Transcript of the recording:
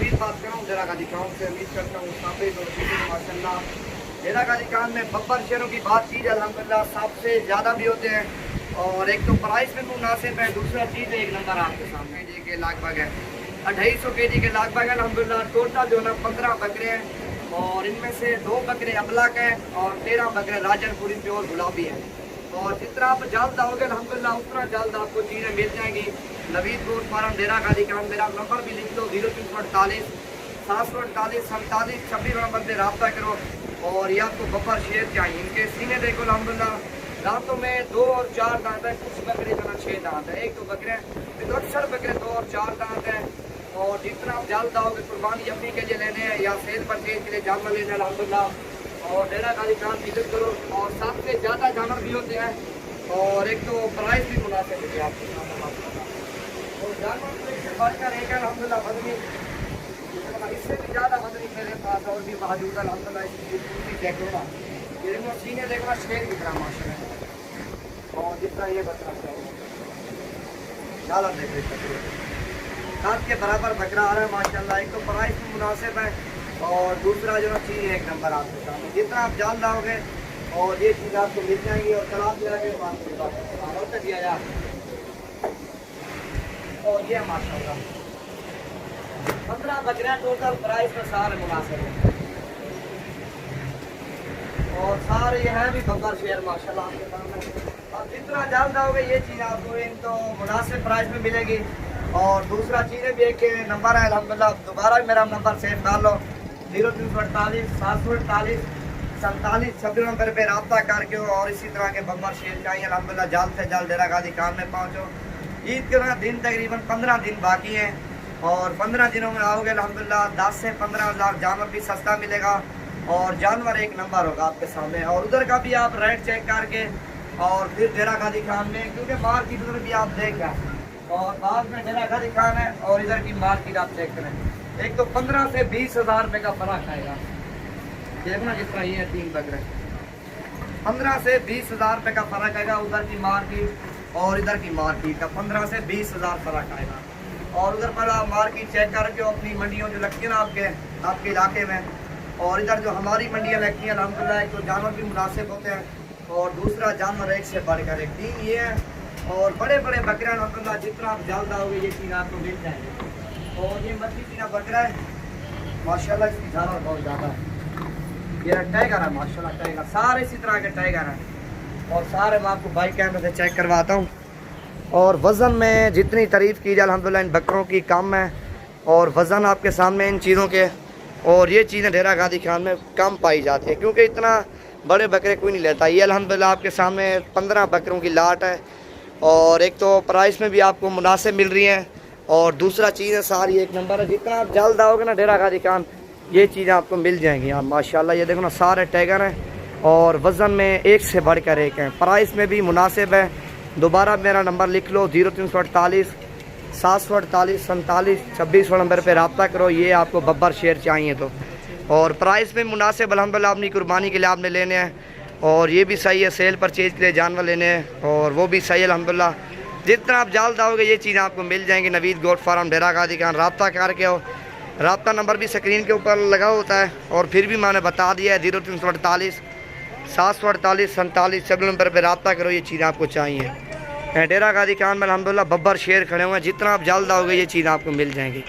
मजीद बात करूँ डेरा गाजी खान से, उम्मीद करता हूँ माशाल्लाह डेरा गाजी खान में बब्बर शेरों की बात की जाए अल्हम्दुलिल्लाह सबसे ज़्यादा भी होते हैं और एक तो प्राइस में मुनासिब है, दूसरा चीज़ एक नंबर आपके सामने जी के लगभग है 250 kg के लगभग है अल्हम्दुलिल्लाह। टोटल जो ना 15 बकरे हैं और इनमें से 2 बकरे अबलक हैं और 13 बकरे राजनपुरी प्योर गुलाबी हैं। और जितना आप जल्द आओगे अल्हम्दुलिल्लाह उतना जल्द आपको चीज़ें मिल जाएंगी। नवीद गोट फार्म डेरा गाजी खान, मेरा नंबर भी लिख लो 0348 748 47 26 नंबर पर रब्ता करो। और ये आपको बब्बर शेर चाहिए, इनके सीने देखो अल्हम्दुलिल्लाह दांतों में 2 और 4 दांत है, कुछ बकरे जो 6 दांत है, एक तो बकरे तो अक्सर बकरे 2 और 4 दांत है। और जितना आप जल्द आओगे कुर्बानी अपनी के लिए लेने हैं या सेल परचेज के लिए जानवर लेने अल्हम्दुलिल्लाह और डेरा गाजी खान विजिट करो। और सबसे ज़्यादा जानवर भी होते हैं और एक तो प्राइस भी मुनासिब है आपके सामने। और जानवर तो इससे बढ़कर एक अल्हम्दुलिल्लाह बदनी, इससे भी ज़्यादा बदनी मेरे पास और भी मौजूद है अल्हम्दुलिल्लाह। इसकी देखो ये सीने देखना शेर की तरह माशाल्लाह। और जितना ये बकरा ज़्यादा देख रहे साथ के बराबर बकरा आ रहा है माशाल्लाह। एक तो प्राइस भी मुनासिब है और दूसरा जो चीज़ एक नंबर आपके सामने। जितना आप जान लाओगे और ये चीज़ आपको मिल जाएंगी और तलाश जाएंगे दिया जाए। और ये माशाल्लाह 15 बकरे टोटल प्राइस में सारे मुनासिब है और सारे ये हैं भी बब्बर शेर माशाल्लाह आपके सामने। अब जितना जल्द आओगे ये चीज़ आपको इन तो मुनासिब प्राइस में मिलेगी। और दूसरा चीज़ें भी एक नंबर है अल्हम्दुलिल्लाह, दोबारा मेरा नंबर सेव कर लो 0348 748 47 26 नंबर पर रब्ता करके और इसी तरह के बब्बर शेर चाहिए अल्हम्दुलिल्लाह जल्द से जल्द डेरा गाजी खान में पहुँचो। ईद के दिन तकरीबन 15 दिन बाकी हैं और 15 दिनों में आओगे अल्हम्दुलिल्लाह 10 से 15 हज़ार जानवर भी सस्ता मिलेगा और जानवर एक नंबर होगा आपके सामने। और उधर का भी आप रेट चेक करके और फिर डेरा गाजी खान में, क्योंकि मार्केट उधर भी आप देख रहे और बाद में डेरा गाजी खान है और इधर की मार्केट आप चेक करें। एक तो 15 से 20 हज़ार रुपये का फर्क आएगा। देखना जिस तरह ये है 3 बकरे 15 से 20 हज़ार रुपये का फर्क आएगा। उधर की मार्केट और इधर की मार्केट का 15 से 20 हज़ार फर्क आएगा। और उधर पर आप मार्केट चेक करके अपनी मंडियों जो लगती है ना आपके इलाके में और इधर जो हमारी मंडियाँ लगती हैं अल्हम्दुलिल्लाह एक तो जानवर भी मुनासिब होते हैं और दूसरा जानवर एक से बढ़कर एक। 3 ये है और बड़े बड़े बकरे अल्हम्दुलिल्लाह जितना आप जल्द आओगे ये चीज़ आपको मिल जाएंगे। और ये मछली चीना बकरा है माशाल्लाह, इसकी जानवर बहुत ज़्यादा है। ये टाइगर है माशाल्लाह, टाइगर सारे इसी तरह के टाइगर हैं और सारे मैं आपको बाइक कैमरे से चेक करवाता हूँ। और वज़न में जितनी तारीफ़ की जाए अल्हम्दुलिल्लाह इन बकरों की कम है और वज़न आपके सामने इन चीज़ों के। और ये चीज़ें डेरा गाजी खान में कम पाई जाती है क्योंकि इतना बड़े बकरे कोई नहीं लेता। ये अल्हम्दुलिल्लाह आपके सामने 15 बकरों की लाट है और एक तो प्राइस में भी आपको मुनासिब मिल रही हैं और दूसरा चीज़ें सारी एक नंबर है। जितना आप जल्द आओगे ना डेरा गाजी खान ये चीज़ें आपको मिल जाएंगी आप माशाल्लाह। ये देखो ना सारे टाइगर हैं और वज़न में एक से बढ़कर एक हैं, प्राइस में भी मुनासिब है। दोबारा मेरा नंबर लिख लो 0348 748 47 26 नंबर पर रब्ता करो। ये आपको बब्बर शेर चाहिए तो और प्राइस में मुनासिब अल्हम्दुलिल्लाह अपनी कुर्बानी के लिए आपने लेने हैं और ये भी सही है, सेल परचेज के लिए जानवर लेने हैं और वो भी सही है अल्हम्दुलिल्लाह। जितना आप जल्द आओगे ये चीज़ आपको मिल जाएंगी। नवीद गोट फार्म डेरा गाजी खान रब्ता करके हो। रब्ता नंबर भी स्क्रीन के ऊपर लगा होता है और फिर भी मैंने बता दिया है 0348 748 47 26 नंबर पर रब्ता करो। ये चीज़ आपको चाहिए। डेरा गाजी खान में अल्हम्दुलिल्लाह बब्बर शेर खड़े हुए हैं, जितना आप जल्द आओगे ये चीज़ आपको मिल जाएंगी।